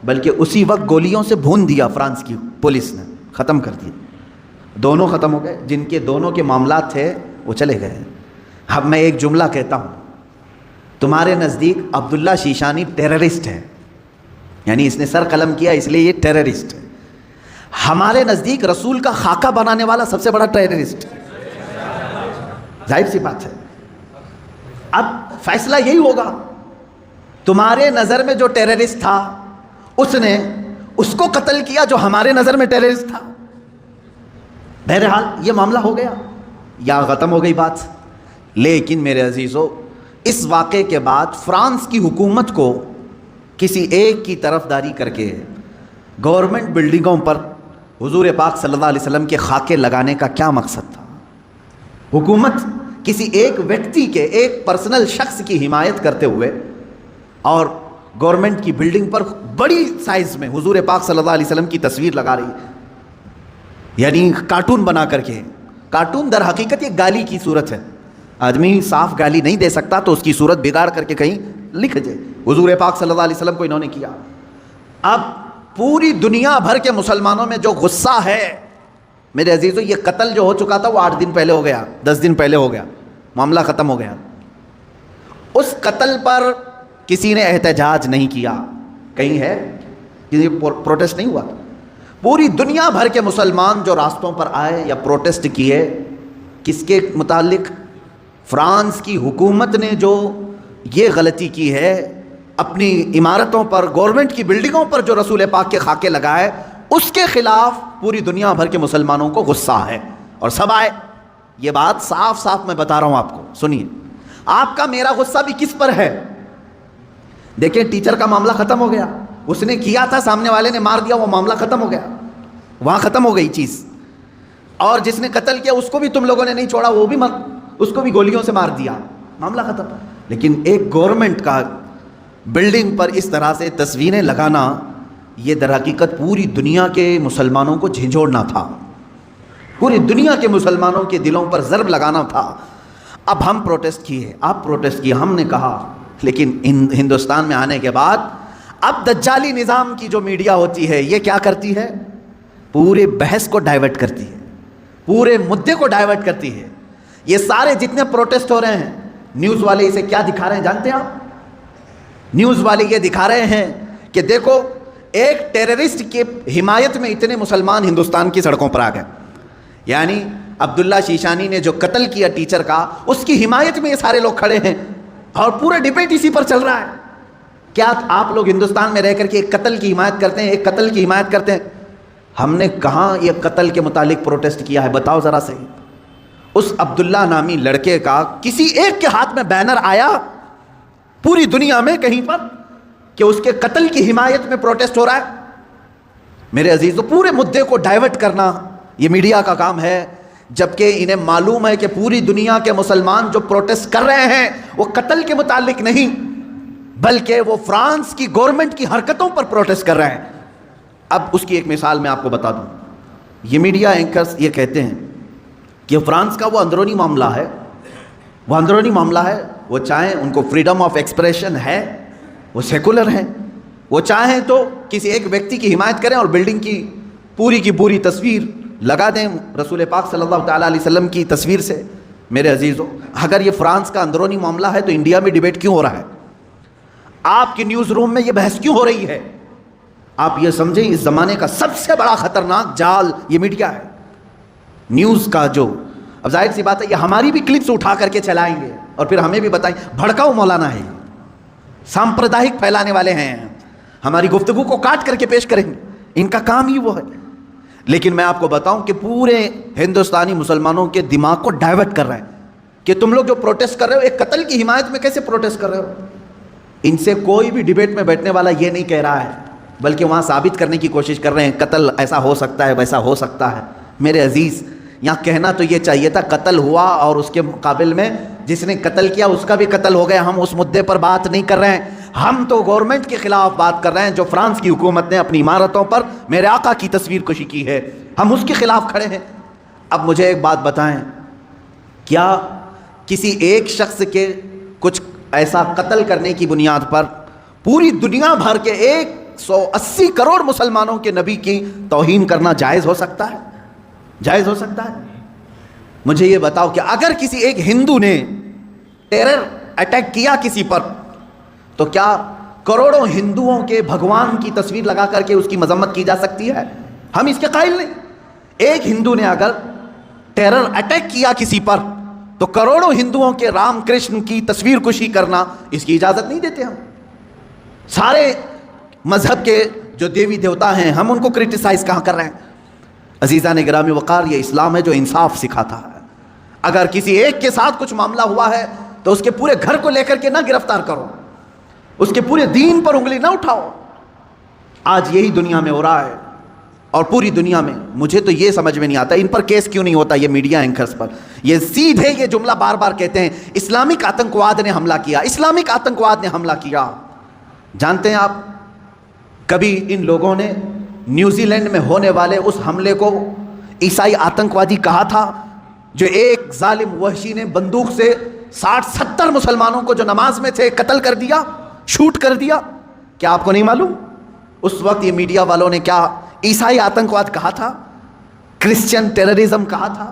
بلکہ اسی وقت گولیوں سے بھون دیا فرانس کی پولیس نے، ختم کر دیا۔ دونوں ختم ہو گئے، جن کے دونوں کے معاملات تھے وہ چلے گئے۔ اب میں ایک جملہ کہتا ہوں، تمہارے نزدیک عبداللہ شیشانی ٹیررسٹ ہے، یعنی اس نے سر قلم کیا اس لیے یہ ٹیررسٹ ہے۔ ہمارے نزدیک رسول کا خاکہ بنانے والا سب سے بڑا ٹیررسٹ ہے، ظاہر سی بات ہے۔ اب فیصلہ یہی ہوگا، تمہارے نظر میں جو ٹیررسٹ تھا اس نے اس کو قتل کیا جو ہمارے نظر میں ٹیررسٹ تھا۔ بہرحال یہ معاملہ ہو گیا یا ختم ہو گئی بات۔ لیکن میرے عزیزو، اس واقعے کے بعد فرانس کی حکومت کو کسی ایک کی طرفداری کر کے گورنمنٹ بلڈنگوں پر حضور پاک صلی اللہ علیہ وسلم کے خاکے لگانے کا کیا مقصد تھا؟ حکومت کسی ایک ویکتی کے، ایک پرسنل شخص کی حمایت کرتے ہوئے اور گورنمنٹ کی بلڈنگ پر بڑی سائز میں حضور پاک صلی اللہ علیہ وسلم کی تصویر لگا رہی ہے، یعنی کارٹون بنا کر کے۔ کارٹون در حقیقت یہ گالی کی صورت ہے، آدمی صاف گالی نہیں دے سکتا تو اس کی صورت بگاڑ کر کے کہیں لکھ دے، حضور پاک صلی اللہ علیہ وسلم کو انہوں نے کیا۔ اب پوری دنیا بھر کے مسلمانوں میں جو غصہ ہے میرے عزیزو، یہ قتل جو ہو چکا تھا وہ 8 دن پہلے ہو گیا، 10 دن پہلے ہو گیا، معاملہ ختم ہو گیا۔ اس قتل پر کسی نے احتجاج نہیں کیا، کہیں ہے کسی پروٹیسٹ نہیں ہوا۔ پوری دنیا بھر کے مسلمان جو راستوں پر آئے یا پروٹیسٹ کیے، کس کے متعلق؟ فرانس کی حکومت نے جو یہ غلطی کی ہے، اپنی عمارتوں پر، گورنمنٹ کی بلڈنگوں پر جو رسول پاک کے خاکے لگائے، اس کے خلاف پوری دنیا بھر کے مسلمانوں کو غصہ ہے، اور سب آئے۔ یہ بات صاف صاف میں بتا رہا ہوں آپ کو، سنیے۔ آپ کا میرا غصہ بھی کس پر ہے؟ دیکھیں، ٹیچر کا معاملہ ختم ہو گیا، اس نے کیا تھا، سامنے والے نے مار دیا، وہ معاملہ ختم ہو گیا، وہاں ختم ہو گئی چیز۔ اور جس نے قتل کیا اس کو بھی تم لوگوں نے نہیں چھوڑا، وہ بھی اس کو بھی گولیوں سے مار دیا، معاملہ ختم۔ لیکن ایک گورنمنٹ کا بلڈنگ پر اس طرح سے تصویریں لگانا، یہ در حقیقت پوری دنیا کے مسلمانوں کو جھنجھوڑنا تھا، پوری دنیا کے مسلمانوں کے دلوں پر ضرب لگانا تھا۔ اب ہم پروٹیسٹ کیے، آپ پروٹیسٹ کیے، ہم نے کہا، لیکن ہندوستان میں آنے کے بعد اب دجالی نظام کی جو میڈیا ہوتی ہے یہ کیا کرتی ہے؟ پورے بحث کو ڈائیورٹ کرتی ہے، پورے مدے کو ڈائیورٹ کرتی ہے۔ یہ سارے جتنے پروٹیسٹ ہو رہے ہیں، نیوز والے اسے کیا دکھا رہے ہیں جانتے ہیں آپ؟ نیوز والے یہ دکھا رہے ہیں کہ دیکھو، ایک ٹیررسٹ کی حمایت میں اتنے مسلمان ہندوستان کی سڑکوں پر آ گئے، یعنی عبداللہ شیشانی نے جو قتل کیا ٹیچر کا، اس کی حمایت میں یہ سارے لوگ کھڑے ہیں، اور پورا ڈبیٹ اسی پر چل رہا ہے۔ کیا آپ لوگ ہندوستان میں رہ کر کے ایک قتل کی حمایت کرتے ہیں؟ ایک قتل کی حمایت کرتے ہیں؟ ہم نے کہاں یہ قتل کے متعلق پروٹیسٹ کیا ہے؟ بتاؤ ذرا صحیح. اس عبداللہ نامی لڑکے کا کسی ایک کے ہاتھ میں بینر آیا پوری دنیا میں کہیں پر کہ اس کے قتل کی حمایت میں پروٹیسٹ ہو رہا ہے؟ میرے عزیزو، پورے مدے کو ڈائیورٹ کرنا یہ میڈیا کا کام ہے، جبکہ انہیں معلوم ہے کہ پوری دنیا کے مسلمان جو پروٹیسٹ کر رہے ہیں وہ قتل کے متعلق نہیں، بلکہ وہ فرانس کی گورنمنٹ کی حرکتوں پر پروٹیسٹ کر رہے ہیں. اب اس کی ایک مثال میں آپ کو بتا دوں. یہ میڈیا اینکرز یہ کہتے ہیں کہ فرانس کا وہ اندرونی معاملہ ہے، وہ اندرونی معاملہ ہے، وہ چاہیں ان کو فریڈم آف ایکسپریشن ہے، وہ سیکولر ہیں، وہ چاہیں تو کسی ایک ویکتی کی حمایت کریں اور بلڈنگ کی پوری تصویر لگا دیں رسول پاک صلی اللہ تعالیٰ علیہ وسلم کی تصویر سے. میرے عزیزو، اگر یہ فرانس کا اندرونی معاملہ ہے تو انڈیا میں ڈیبیٹ کیوں ہو رہا ہے؟ آپ کے نیوز روم میں یہ بحث کیوں ہو رہی ہے؟ آپ یہ سمجھیں اس زمانے کا سب سے بڑا خطرناک جال یہ میڈیا ہے، نیوز کا. جو اب ظاہر سی بات ہے یہ ہماری بھی کلپس اٹھا کر کے چلائیں گے اور پھر ہمیں بھی بتائیں بھڑکاؤ مولانا ہے، سامپردائک پھیلانے والے ہیں، ہماری گفتگو کو کاٹ کر کے پیش کریں گے، ان کا کام ہی وہ ہے. لیکن میں آپ کو بتاؤں کہ پورے ہندوستانی مسلمانوں کے دماغ کو ڈائیورٹ کر رہے ہیں کہ تم لوگ جو پروٹیسٹ کر رہے ہو ایک قتل کی حمایت میں کیسے پروٹیسٹ کر رہے ہو. ان سے کوئی بھی ڈیبیٹ میں بیٹھنے والا یہ نہیں کہہ رہا ہے، بلکہ وہاں ثابت کرنے کی کوشش کر رہے ہیں قتل ایسا ہو سکتا ہے ویسا ہو سکتا ہے. میرے عزیز، یہاں کہنا تو یہ چاہیے تھا قتل ہوا اور اس کے مقابل میں جس نے قتل کیا اس کا بھی قتل ہو گیا. ہم اس مدے پر بات نہیں کر رہے ہیں، ہم تو گورنمنٹ کے خلاف بات کر رہے ہیں جو فرانس کی حکومت نے اپنی عمارتوں پر میرے آقا کی تصویر کشی کی ہے، ہم اس کے خلاف کھڑے ہیں. اب مجھے ایک بات بتائیں، کیا کسی ایک شخص کے کچھ ایسا قتل کرنے کی بنیاد پر پوری دنیا بھر کے 180 کروڑ مسلمانوں کے نبی کی توہین کرنا جائز ہو سکتا ہے؟ جائز ہو سکتا ہے؟ مجھے یہ بتاؤ کہ اگر کسی ایک ہندو نے ٹیرر اٹیک کیا کسی پر تو کیا کروڑوں ہندوؤں کے بھگوان کی تصویر لگا کر کے اس کی مذمت کی جا سکتی ہے؟ ہم اس کے قائل نہیں. ایک ہندو نے اگر ٹیرر اٹیک کیا کسی پر تو کروڑوں ہندوؤں کے رام کرشن کی تصویر کشی کرنا اس کی اجازت نہیں دیتے. ہم سارے مذہب کے جو دیوی دیوتا ہیں ہم ان کو کرٹیسائز کہاں کر رہے ہیں؟ عزیزان گرامی وقار، یہ اسلام ہے جو انصاف سکھاتا ہے. اگر کسی ایک کے ساتھ کچھ معاملہ ہوا ہے تو اس کے پورے گھر کو لے کر کے نہ گرفتار کرو، اس کے پورے دین پر انگلی نہ اٹھاؤ. آج یہی دنیا میں ہو رہا ہے اور پوری دنیا میں. مجھے تو یہ سمجھ میں نہیں آتا ان پر کیس کیوں نہیں ہوتا. یہ میڈیا اینکرز پر یہ سیدھے یہ جملہ بار بار کہتے ہیں اسلامک آتنکواد نے حملہ کیا، اسلامک آتنکواد نے حملہ کیا. جانتے ہیں آپ کبھی ان لوگوں نے نیوزی لینڈ میں ہونے والے اس حملے کو عیسائی آتنکوادی کہا تھا جو ایک ظالم وحشی نے بندوق سے 60-70 مسلمانوں کو جو نماز میں تھے قتل کر دیا، شوٹ کر دیا؟ کیا آپ کو نہیں معلوم اس وقت یہ میڈیا والوں نے کیا عیسائی آتنکواد کہا تھا، کرسچن ٹیررزم کہا تھا؟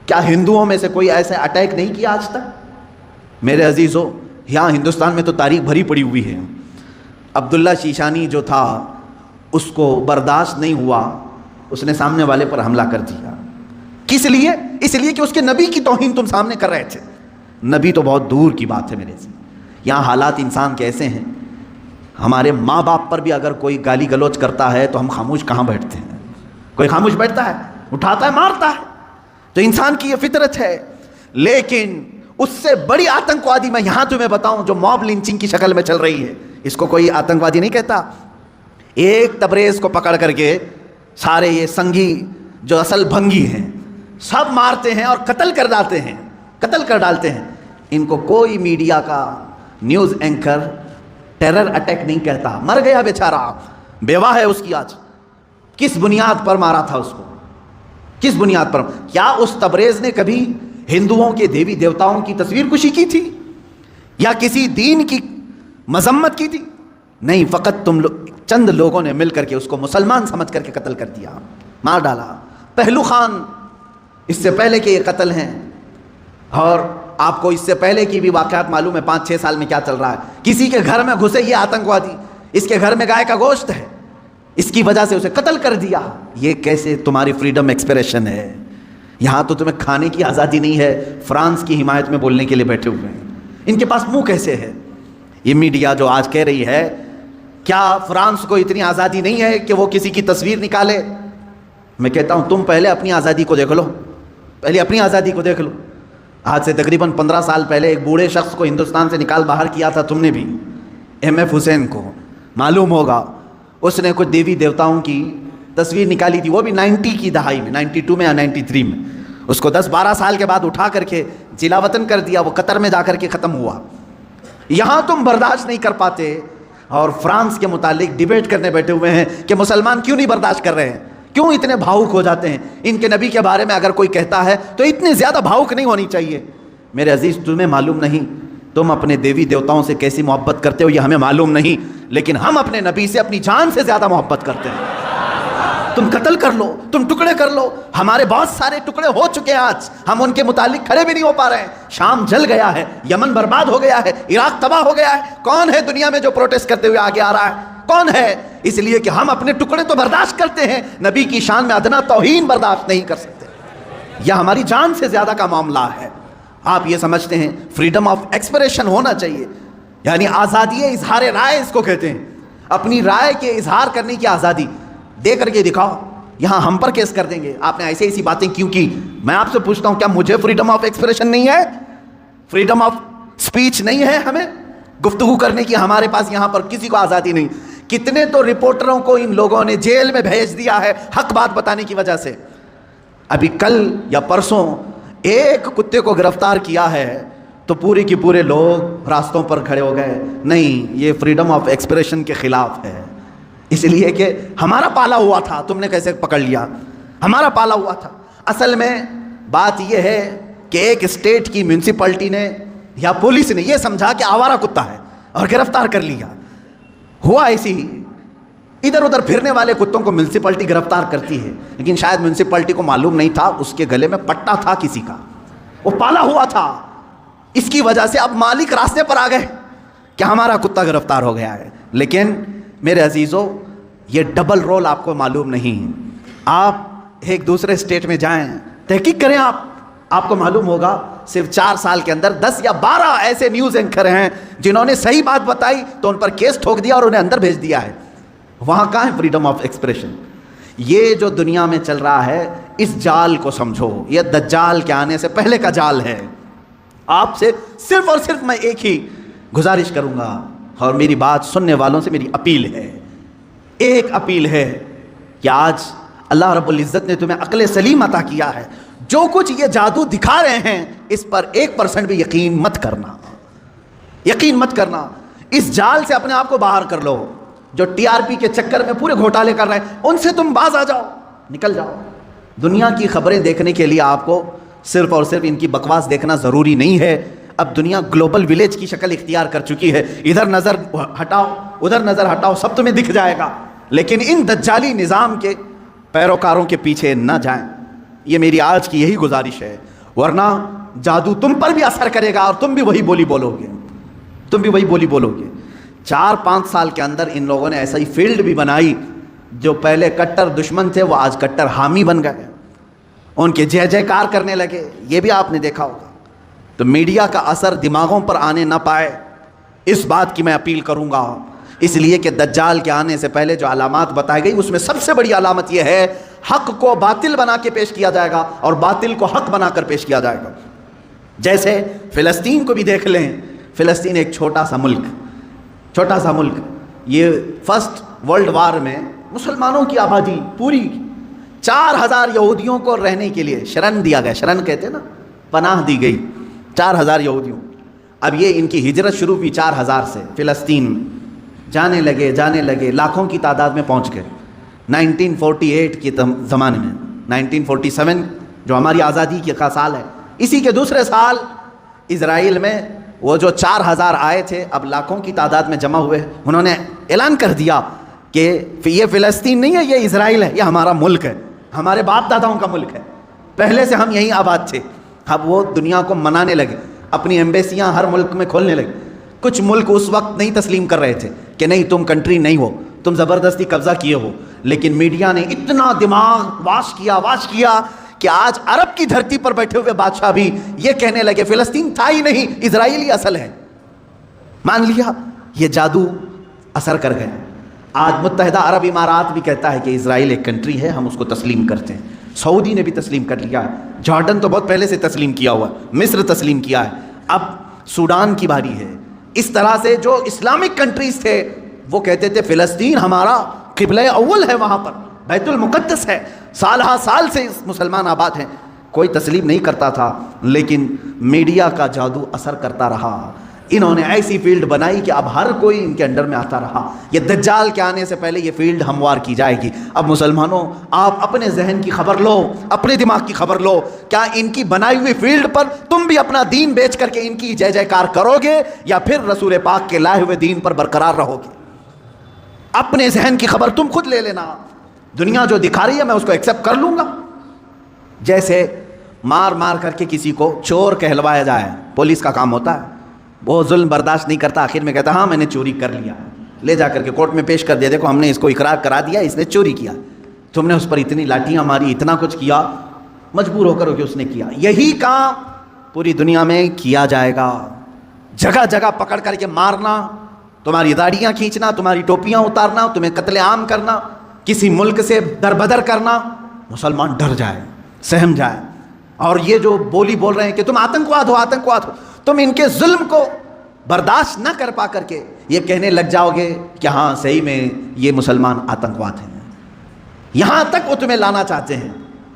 کیا ہندوؤں میں سے کوئی ایسے اٹیک نہیں کیا آج تک؟ میرے عزیزو، یہاں ہندوستان میں تو تاریخ بھری پڑی ہوئی ہے. عبداللہ شیشانی جو تھا اس کو برداشت نہیں ہوا، اس نے سامنے والے پر حملہ کر دیا. کس لیے؟ اس لیے کہ اس کے نبی کی توہین تم سامنے کر رہے تھے. نبی تو بہت دور کی بات ہے میرے سے. یہاں حالات انسان کے ایسے ہیں، ہمارے ماں باپ پر بھی اگر کوئی گالی گلوچ کرتا ہے تو ہم خاموش کہاں بیٹھتے ہیں؟ کوئی خاموش بیٹھتا ہے؟ اٹھاتا ہے، مارتا ہے. تو انسان کی یہ فطرت ہے. لیکن اس سے بڑی آتنکوادی میں یہاں تمہیں بتاؤں جو موب لنچنگ کی شکل میں چل رہی ہے، اس کو کوئی آتنکوادی نہیں کہتا. ایک تبریز کو پکڑ کر کے سارے یہ سنگھی جو اصل بھنگی ہیں سب مارتے ہیں اور قتل کر ڈالتے ہیں. ان کو کوئی میڈیا کا نیوز اینکر ٹیرر اٹیک نہیں کہتا. مر گیا بیچارہ، بیوہ ہے اس کی. آج کس بنیاد پر مارا تھا اس کو؟ کس بنیاد پر؟ کیا اس تبریز نے کبھی ہندوؤں کے دیوی دیوتاؤں کی تصویر کشی کی تھی یا کسی دین کی مذمت کی تھی؟ نہیں، فقط تم چند لوگوں نے مل کر کے اس کو مسلمان سمجھ کر کے قتل کر دیا، مار ڈالا. پہلو خان اس سے پہلے کے یہ قتل ہیں، اور آپ کو اس سے پہلے کی بھی واقعات معلوم ہے 5-6 سال میں کیا چل رہا ہے. کسی کے گھر میں گھسے یہ آتنکوادی، اس کے گھر میں گائے کا گوشت ہے، اس کی وجہ سے اسے قتل کر دیا. یہ کیسے تمہاری فریڈم ایکسپریشن ہے؟ یہاں تو تمہیں کھانے کی آزادی نہیں ہے، فرانس کی حمایت میں بولنے کے لیے بیٹھے ہوئے ہیں. ان کے پاس منہ کیسے ہے؟ یہ میڈیا جو آج کہہ رہی ہے کیا فرانس کو اتنی آزادی نہیں ہے کہ وہ کسی کی تصویر نکالے؟ میں کہتا ہوں تم پہلے اپنی آزادی کو دیکھ لو، پہلے اپنی آزادی کو دیکھ لو۔ آج سے تقریباً 15 سال پہلے ایک بوڑھے شخص کو ہندوستان سے نکال باہر کیا تھا تم نے بھی، ایم ایف حسین کو، معلوم ہوگا اس نے کچھ دیوی دیوتاؤں کی تصویر نکالی تھی، وہ بھی 90 کی دہائی میں، 92 میں یا 93 میں۔ اس کو 10-12 سال کے بعد اٹھا کر کے جلا وطن کر دیا، وہ قطر میں جا کر کے ختم ہوا۔ یہاں تم برداشت نہیں کر پاتے اور فرانس کے متعلق ڈیبیٹ کرنے بیٹھے ہوئے ہیں کہ مسلمان کیوں نہیں برداشت کر رہے ہیں، کیوں اتنے بھاؤک ہو جاتے ہیں؟ ان کے نبی کے بارے میں اگر کوئی کہتا ہے تو اتنی زیادہ بھاؤک نہیں ہونی چاہیے۔ میرے عزیز، تمہیں معلوم نہیں تم اپنے دیوی دیوتاؤں سے کیسی محبت کرتے ہو، یہ ہمیں معلوم نہیں، لیکن ہم اپنے نبی سے اپنی جان سے زیادہ محبت کرتے ہیں۔ تم قتل کر لو، تم ٹکڑے کر لو، ہمارے بہت سارے ٹکڑے ہو چکے ہیں، آج ہم ان کے متعلق کھڑے بھی نہیں ہو پا رہے ہیں۔ شام جل گیا ہے، یمن برباد ہو گیا ہے، عراق تباہ ہو گیا ہے۔ کون ہے دنیا میں جو پروٹیسٹ کرتے ہوئے آگے آ رہا ہے؟ کون ہے؟ اس لیے کہ ہم اپنے ٹکڑے تو برداشت کرتے ہیں، نبی کی شان میں ادنا توہین برداشت نہیں کر سکتے۔ یہ ہماری جان سے زیادہ کا معاملہ ہے۔ آپ یہ سمجھتے ہیں فریڈم آف ایکسپریشن ہونا چاہیے، یعنی آزادی اظہار رائے اس کو کہتے ہیں، اپنی رائے کے اظہار کرنے کی آزادی۔ دے کر کے دکھاؤ، یہاں ہم پر کیس کر دیں گے آپ نے ایسے ایسی باتیں کیوں کی۔ میں آپ سے پوچھتا ہوں کیا مجھے فریڈم آف ایکسپریشن نہیں ہے؟ فریڈم آف سپیچ نہیں ہے؟ ہمیں گفتگو کرنے کی ہمارے پاس یہاں پر کسی کو آزادی نہیں؟ کتنے تو رپورٹروں کو ان لوگوں نے جیل میں بھیج دیا ہے حق بات بتانے کی وجہ سے۔ ابھی کل یا پرسوں ایک کتے کو گرفتار کیا ہے تو پورے کے پورے لوگ راستوں پر کھڑے ہو گئے، نہیں یہ فریڈم آف ایکسپریشن کے خلاف ہے، اس لیے کہ ہمارا پالا ہوا تھا، تم نے کیسے پکڑ لیا؟ ہمارا پالا ہوا تھا۔ اصل میں بات یہ ہے کہ ایک اسٹیٹ کی میونسپلٹی نے یا پولیس نے یہ سمجھا کہ آوارہ کتا ہے اور گرفتار کر لیا۔ ہوا ایسی ہی، ادھر ادھر پھرنے والے کتوں کو میونسپلٹی گرفتار کرتی ہے، لیکن شاید میونسپلٹی کو معلوم نہیں تھا اس کے گلے میں پٹا تھا کسی کا، وہ پالا ہوا تھا۔ اس کی وجہ سے اب مالک راستے پر آ گئے کہ ہمارا کتا گرفتار ہو گیا ہے۔ لیکن میرے عزیزو، یہ ڈبل رول آپ کو معلوم نہیں۔ آپ ایک دوسرے اسٹیٹ میں جائیں، تحقیق کریں، آپ کو معلوم ہوگا صرف 4 سال کے اندر 10 یا 12 ایسے نیوز اینکر ہیں جنہوں نے صحیح بات بتائی تو ان پر کیس ٹھوک دیا اور انہیں اندر بھیج دیا ہے۔ وہاں کہاں ہے فریڈم آف ایکسپریشن؟ یہ جو دنیا میں چل رہا ہے اس جال کو سمجھو، یہ دجال کے آنے سے پہلے کا جال ہے۔ آپ سے صرف اور صرف میں ایک ہی گزارش کروں گا، اور میری بات سننے والوں سے میری اپیل ہے، ایک اپیل ہے کہ آج اللہ رب العزت نے تمہیں عقل سلیم عطا کیا ہے، جو کچھ یہ جادو دکھا رہے ہیں اس پر 1% بھی یقین مت کرنا، یقین مت کرنا۔ اس جال سے اپنے آپ کو باہر کر لو۔ جو ٹی آر پی کے چکر میں پورے گھوٹالے کر رہے ہیں ان سے تم باز آ جاؤ، نکل جاؤ۔ دنیا کی خبریں دیکھنے کے لیے آپ کو صرف اور صرف ان کی بکواس دیکھنا ضروری نہیں ہے۔ اب دنیا گلوبل ولیج کی شکل اختیار کر چکی ہے، ادھر نظر ہٹاؤ ادھر نظر ہٹاؤ سب تمہیں دکھ جائے گا، لیکن ان دجالی نظام کے پیروکاروں کے پیچھے نہ جائیں، یہ میری آج کی یہی گزارش ہے، ورنہ جادو تم پر بھی اثر کرے گا اور تم بھی وہی بولی بولو گے، تم بھی وہی بولی بولو گے۔ 4-5 سال کے اندر ان لوگوں نے ایسا ہی فیلڈ بھی بنائی، جو پہلے کٹر دشمن تھے وہ آج کٹر حامی بن گئے، ان کے جے جے کار کرنے لگے، یہ بھی آپ نے دیکھا ہوگا۔ تو میڈیا کا اثر دماغوں پر آنے نہ پائے، اس بات کی میں اپیل کروں گا، اس لیے کہ دجال کے آنے سے پہلے جو علامات بتائی گئی اس میں سب سے بڑی علامت یہ ہے حق کو باطل بنا کے پیش کیا جائے گا اور باطل کو حق بنا کر پیش کیا جائے گا۔ جیسے فلسطین کو بھی دیکھ لیں، فلسطین ایک چھوٹا سا ملک، یہ فرسٹ ورلڈ وار میں مسلمانوں کی آبادی پوری 4000 یہودیوں کو رہنے کے لیے شرن دیا گیا، شرن کہتے ہیں نا، پناہ دی گئی 4000 یہودیوں۔ اب یہ ان کی ہجرت شروع ہوئی 4000 سے، فلسطین جانے لگے لاکھوں کی تعداد میں پہنچ گئے۔ 1948 کے زمانے میں 1947 جو ہماری آزادی کا سال ہے، اسی کے دوسرے سال اسرائیل میں وہ جو 4000 آئے تھے اب لاکھوں کی تعداد میں جمع ہوئے، انہوں نے اعلان کر دیا کہ یہ فلسطین نہیں ہے، یہ اسرائیل ہے، یہ ہمارا ملک ہے، ہمارے باپ داداؤں کا ملک ہے، پہلے سے ہم یہیں آباد تھے۔ اب وہ دنیا کو منانے لگے، اپنی ایمبیسیاں ہر ملک میں کھولنے لگے۔ کچھ ملک اس وقت نہیں تسلیم کر رہے تھے کہ نہیں تم کنٹری نہیں ہو، تم زبردستی قبضہ کیے ہو، لیکن میڈیا نے اتنا دماغ واش کیا کہ آج عرب کی دھرتی پر بیٹھے ہوئے بادشاہ بھی یہ کہنے لگے فلسطین تھا ہی نہیں، اسرائیل ہی اصل ہے، مان لیا۔ یہ جادو اثر کر گئے. آج متحدہ عرب امارات بھی کہتا ہے کہ اسرائیل ایک کنٹری ہے, ہم اس کو تسلیم کرتے ہیں. سعودی نے بھی تسلیم کر لیا ہے, جارڈن تو بہت پہلے سے تسلیم کیا ہوا ہے, مصر تسلیم کیا ہے, اب سوڈان کی باری ہے. اس طرح سے جو اسلامک کنٹریز تھے وہ کہتے تھے فلسطین ہمارا قبلہ اول ہے, وہاں پر بیت المقدس ہے, سال ہا سال سے مسلمان آباد ہیں. کوئی تسلیم نہیں کرتا تھا, لیکن میڈیا کا جادو اثر کرتا رہا. انہوں نے ایسی فیلڈ بنائی کہ اب ہر کوئی ان کے انڈر میں آتا رہا. یہ دجال کے آنے سے پہلے یہ فیلڈ ہموار کی جائے گی. اب مسلمانوں آپ اپنے ذہن کی خبر لو, اپنے دماغ کی خبر لو. کیا ان کی بنائی ہوئی فیلڈ پر تم بھی اپنا دین بیچ کر کے ان کی جے جے کار کرو گے, یا پھر رسول پاک کے لائے ہوئے دین پر برقرار رہو گے؟ اپنے ذہن کی خبر تم خود لے لینا. دنیا جو دکھا رہی ہے میں اس کو ایکسیپٹ کر لوں گا. جیسے مار مار کر کے کسی کو چور کہلوایا جائے, پولیس کا کام ہوتا ہے, وہ ظلم برداشت نہیں کرتا, آخر میں کہتا ہاں میں نے چوری کر لیا, لے جا کر کے کورٹ میں پیش کر دیا, دیکھو ہم نے اس کو اقرار کرا دیا اس نے چوری کیا, تم نے اس پر اتنی لاٹیاں ماری, اتنا کچھ کیا, مجبور ہو کر کہ اس نے کیا. یہی کام پوری دنیا میں کیا جائے گا. جگہ جگہ پکڑ کر کے مارنا, تمہاری داڑیاں کھینچنا, تمہاری ٹوپیاں اتارنا, تمہیں قتل عام کرنا, کسی ملک سے دربدر کرنا. مسلمان ڈر جائے, سہم جائے. اور یہ جو بولی بول رہے ہیں کہ تم آتنکواد ہو, آتنکواد ہو, تم ان کے ظلم کو برداشت نہ کر پا کر کے یہ کہنے لگ جاؤ گے کہ ہاں صحیح میں یہ مسلمان آتنکواد ہیں. یہاں تک وہ تمہیں لانا چاہتے ہیں,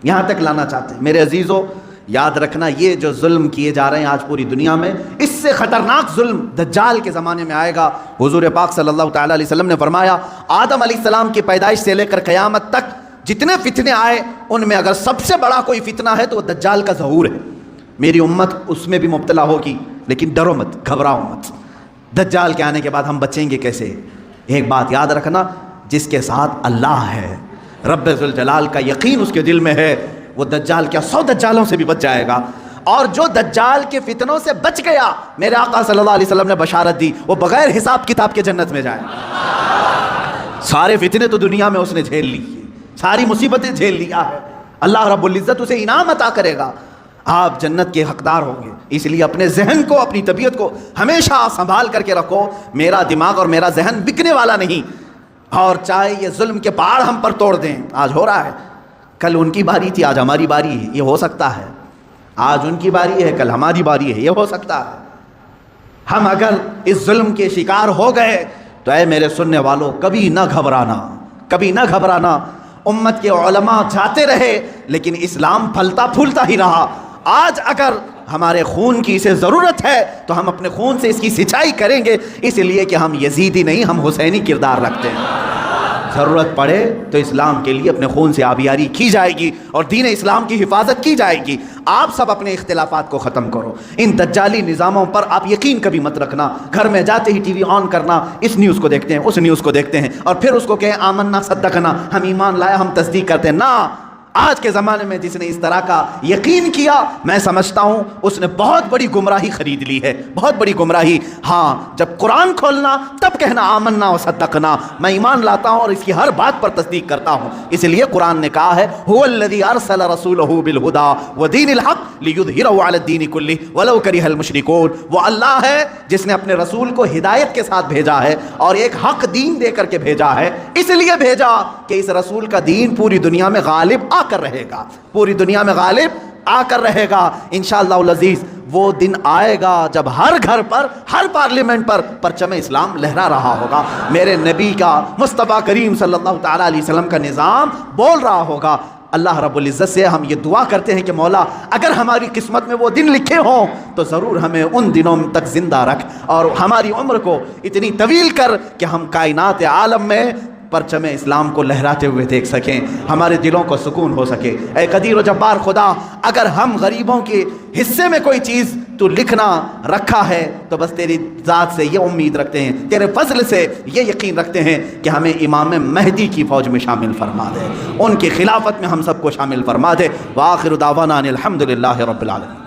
یہاں تک لانا چاہتے ہیں. میرے عزیزو یاد رکھنا, یہ جو ظلم کیے جا رہے ہیں آج پوری دنیا میں, اس سے خطرناک ظلم دجال کے زمانے میں آئے گا. حضور پاک صلی اللہ تعالیٰ علیہ وسلم نے فرمایا آدم علیہ السلام کی پیدائش سے لے کر قیامت تک جتنے فتنے آئے ان میں اگر سب سے بڑا کوئی فتنہ ہے تو وہ دجال کا ظہور ہے. میری امت اس میں بھی مبتلا ہوگی, لیکن ڈرو مت, گھبراؤ مت. دجال کے آنے کے بعد ہم بچیں گے کیسے؟ ایک بات یاد رکھنا, جس کے ساتھ اللہ ہے, رب ذوالجلال کا یقین اس کے دل میں ہے, وہ دجال کیا 100 دجالوں سے بھی بچ جائے گا. اور جو دجال کے فتنوں سے بچ گیا, میرے آقا صلی اللہ علیہ وسلم نے بشارت دی, وہ بغیر حساب کتاب کے جنت میں جائے. سارے فتنے تو دنیا میں اس نے جھیل لی, ساری مصیبتیں جھیل لیا ہے, اللہ رب العزت اسے انعام عطا کرے گا, آپ جنت کے حقدار ہوں گے. اس لیے اپنے ذہن کو, اپنی طبیعت کو ہمیشہ سنبھال کر کے رکھو. میرا دماغ اور میرا ذہن بکنے والا نہیں. اور چاہے یہ ظلم کے پہاڑ ہم پر توڑ دیں, آج ہو رہا ہے, کل ان کی باری تھی, آج ہماری باری ہے, یہ ہو سکتا ہے. آج ان کی باری ہے, کل ہماری باری ہے, یہ ہو سکتا ہے. ہم اگر اس ظلم کے شکار ہو گئے تو اے میرے سننے والوں, کبھی نہ گھبرانا, کبھی نہ گھبرانا. امت کے علماء جاتے رہے لیکن اسلام پھلتا پھولتا ہی رہا. آج اگر ہمارے خون کی اسے ضرورت ہے تو ہم اپنے خون سے اس کی سچائی کریں گے, اس لیے کہ ہم یزیدی نہیں, ہم حسینی کردار رکھتے ہیں. ضرورت پڑے تو اسلام کے لیے اپنے خون سے آبیاری کی جائے گی اور دین اسلام کی حفاظت کی جائے گی. آپ سب اپنے اختلافات کو ختم کرو. ان دجالی نظاموں پر آپ یقین کبھی مت رکھنا. گھر میں جاتے ہی ٹی وی آن کرنا, اس نیوز کو دیکھتے ہیں, اس نیوز کو دیکھتے ہیں, اور پھر اس کو کہیں آمنا صدقنا, ہم ایمان لایا, ہم تصدیق کرتے ہیں. نہ, آج کے زمانے میں جس نے اس طرح کا یقین کیا, میں سمجھتا ہوں اس نے بہت بڑی گمراہی خرید لی ہے, بہت بڑی گمراہی. ہاں, جب قرآن کھولنا تب کہنا آمنا و صدقنا, میں ایمان لاتا ہوں اور اس کی ہر بات پر تصدیق کرتا ہوں. اس لیے قرآن نے کہا ہے هو الذی ارسل رسولہ بالہدی ودین الحق لیظہرہ علی الدین کلہ ولو کرہ المشرکون. وہ اللہ ہے جس نے اپنے رسول کو ہدایت کے ساتھ بھیجا ہے اور ایک حق دین دے کر کے بھیجا ہے. اس لیے بھیجا کہ اس رسول کا دین پوری دنیا میں غالب آ کر رہے گا, پوری دنیا میں غالب آ کر رہے گا. انشاءاللہ العزیز وہ دن آئے گا جب ہر گھر پر, ہر پارلیمنٹ پر پرچم اسلام لہرا رہا ہوگا. میرے نبی کا, مصطفیٰ کریم صلی اللہ تعالیٰ علیہ وسلم کا نظام بول رہا ہوگا. اللہ رب العزت سے ہم یہ دعا کرتے ہیں کہ مولا اگر ہماری قسمت میں وہ دن لکھے ہوں تو ضرور ہمیں ان دنوں تک زندہ رکھ اور ہماری عمر کو اتنی طویل کر کہ ہم کائنات عالم میں پرچم اسلام کو لہراتے ہوئے دیکھ سکیں, ہمارے دلوں کو سکون ہو سکے. اے قدیر و جبار خدا, اگر ہم غریبوں کے حصے میں کوئی چیز تو لکھنا رکھا ہے تو بس تیری ذات سے یہ امید رکھتے ہیں, تیرے فضل سے یہ یقین رکھتے ہیں کہ ہمیں امام مہدی کی فوج میں شامل فرما دے, ان کی خلافت میں ہم سب کو شامل فرما دے. وآخر دعوانا ان الحمد للہ رب العالمین.